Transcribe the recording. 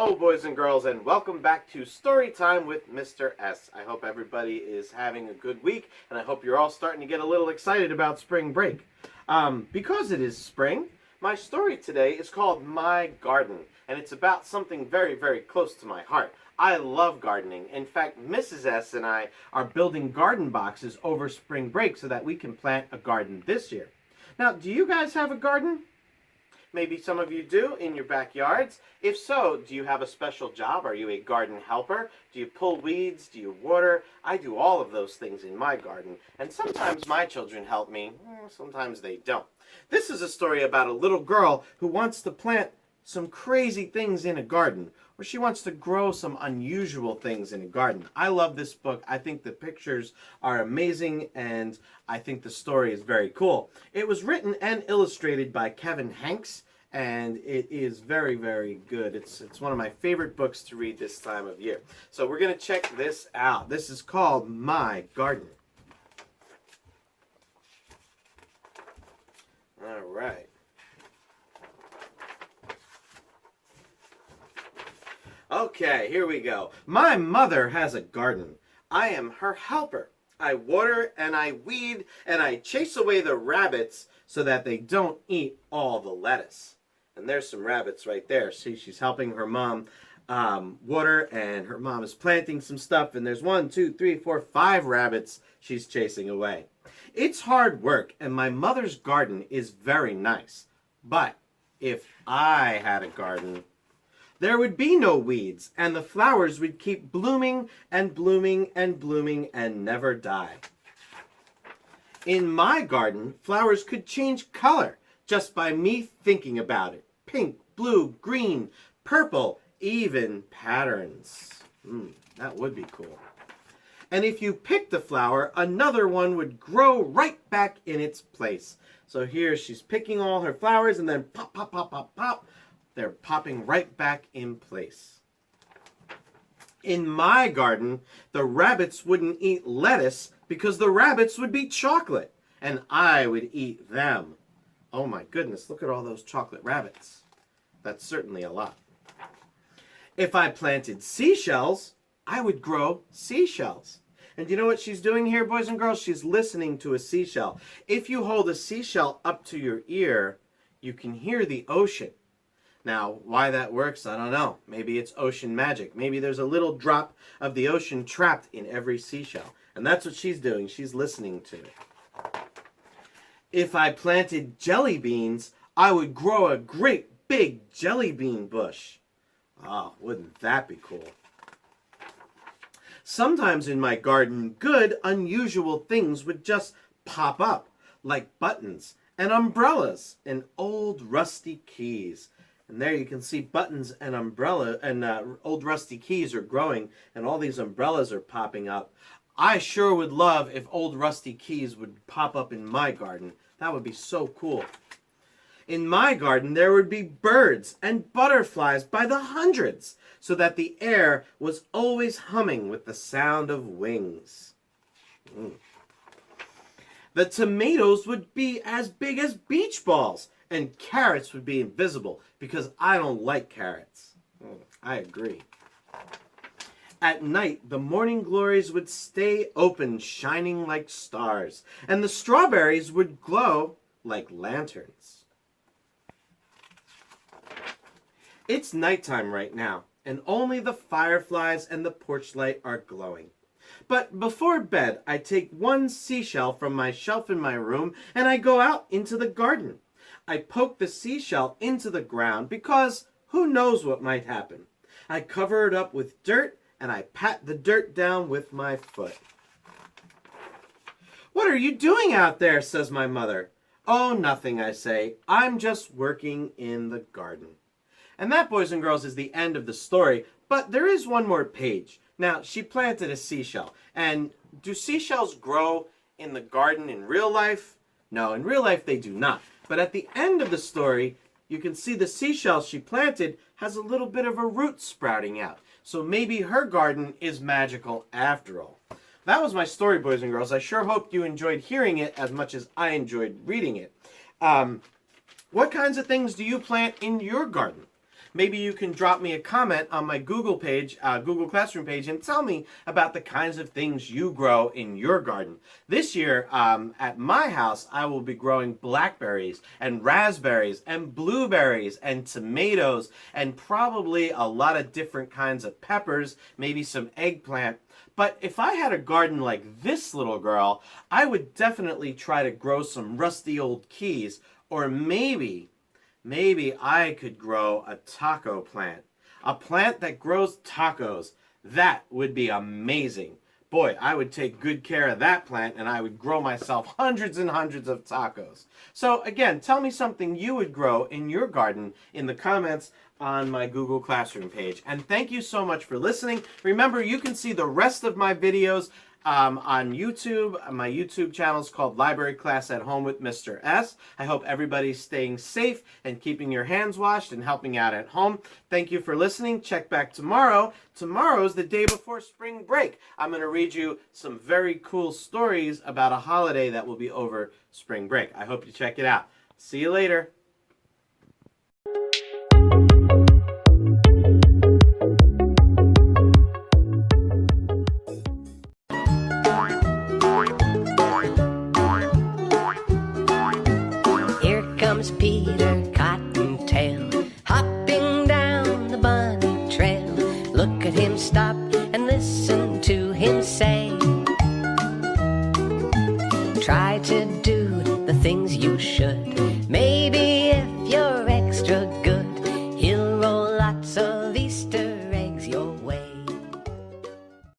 Hello, boys and girls, and welcome back to Story Time with Mr. S. I hope everybody is having a good week, and I hope you're all starting to get a little excited about spring break. Because it is spring, my story today is called My Garden, and it's about something very, very close to my heart. I love gardening. In fact, Mrs. S and I are building garden boxes over spring break so that we can plant a garden this year. Now, do you guys have a garden? Maybe some of you do in your backyards. If so, do you have a special job? Are you a garden helper? Do you pull weeds? Do you water? I do all of those things in my garden. And sometimes my children help me. Sometimes they don't. This is a story about a little girl who wants to plant some crazy things in a garden, or she wants to grow some unusual things in a garden. I love this book. I think the pictures are amazing, and I think the story is very cool. It was written and illustrated by Kevin Hanks, and it is very, very good. It's one of my favorite books to read this time of year. So we're going to check this out. This is called My Garden. All right. Okay, here we go. My mother has a garden. I am her helper. I water and I weed and I chase away the rabbits so that they don't eat all the lettuce. And there's some rabbits right there. See, she's helping her mom water, and her mom is planting some stuff, and there's 1, 2, 3, 4, 5 rabbits she's chasing away. It's hard work, and my mother's garden is very nice. But if I had a garden, there would be no weeds, and the flowers would keep blooming and blooming and blooming and never die. In my garden, flowers could change color just by me thinking about it. Pink, blue, green, purple, even patterns. That would be cool. And if you picked the flower, another one would grow right back in its place. So here she's picking all her flowers, and then pop, pop, pop, pop, pop. They're popping right back in place. In my garden, the rabbits wouldn't eat lettuce because the rabbits would be chocolate, and I would eat them. Oh my goodness, look at all those chocolate rabbits. That's certainly a lot. If I planted seashells, I would grow seashells. And you know what she's doing here, boys and girls? She's listening to a seashell. If you hold a seashell up to your ear, you can hear the ocean. Now, why that works, I don't know. Maybe it's ocean magic. Maybe there's a little drop of the ocean trapped in every seashell. And that's what she's doing. She's listening to it. If I planted jelly beans, I would grow a great big jelly bean bush. Oh, wouldn't that be cool? Sometimes in my garden, good, unusual things would just pop up, like buttons and umbrellas and old rusty keys. And there you can see buttons and umbrella and old rusty keys are growing, and all these umbrellas are popping up. I sure would love if old rusty keys would pop up in my garden. That would be so cool. In my garden, there would be birds and butterflies by the hundreds, so that the air was always humming with the sound of wings. The tomatoes would be as big as beach balls, and carrots would be invisible because I don't like carrots. I agree. At night, the morning glories would stay open, shining like stars, and the strawberries would glow like lanterns. It's nighttime right now, and only the fireflies and the porch light are glowing. But before bed, I take one seashell from my shelf in my room, and I go out into the garden. I poke the seashell into the ground because who knows what might happen. I cover it up with dirt, and I pat the dirt down with my foot. "What are you doing out there?" says my mother. "Oh, nothing," I say. "I'm just working in the garden." And that, boys and girls, is the end of the story, but there is one more page. Now, she planted a seashell, and do seashells grow in the garden in real life? No, in real life they do not. But at the end of the story, you can see the seashell she planted has a little bit of a root sprouting out. So maybe her garden is magical after all. That was my story, boys and girls. I sure hope you enjoyed hearing it as much as I enjoyed reading it. What kinds of things do you plant in your garden? maybe you can drop me a comment on my Google page, Google Classroom page, and tell me about the kinds of things you grow in your garden. This year, at my house, I will be growing blackberries and raspberries and blueberries and tomatoes and probably a lot of different kinds of peppers, maybe some eggplant. But if I had a garden like this little girl, I would definitely try to grow some rusty old keys, or maybe I could grow a taco plant. A plant that grows tacos. That would be amazing. Boy, I would take good care of that plant and I would grow myself hundreds and hundreds of tacos. So again, tell me something you would grow in your garden in the comments on my Google Classroom page. And thank you so much for listening. Remember, you can see the rest of my videos on YouTube. My YouTube channel is called Library Class at Home with Mr. S. I hope everybody's staying safe and keeping your hands washed and helping out at home. Thank you for listening. Check back tomorrow. Tomorrow's the day before spring break. I'm going to read you some very cool stories about a holiday that will be over spring break. I hope you check it out. See you later. Peter Cottontail, hopping down the bunny trail. Look at him stop and listen to him say,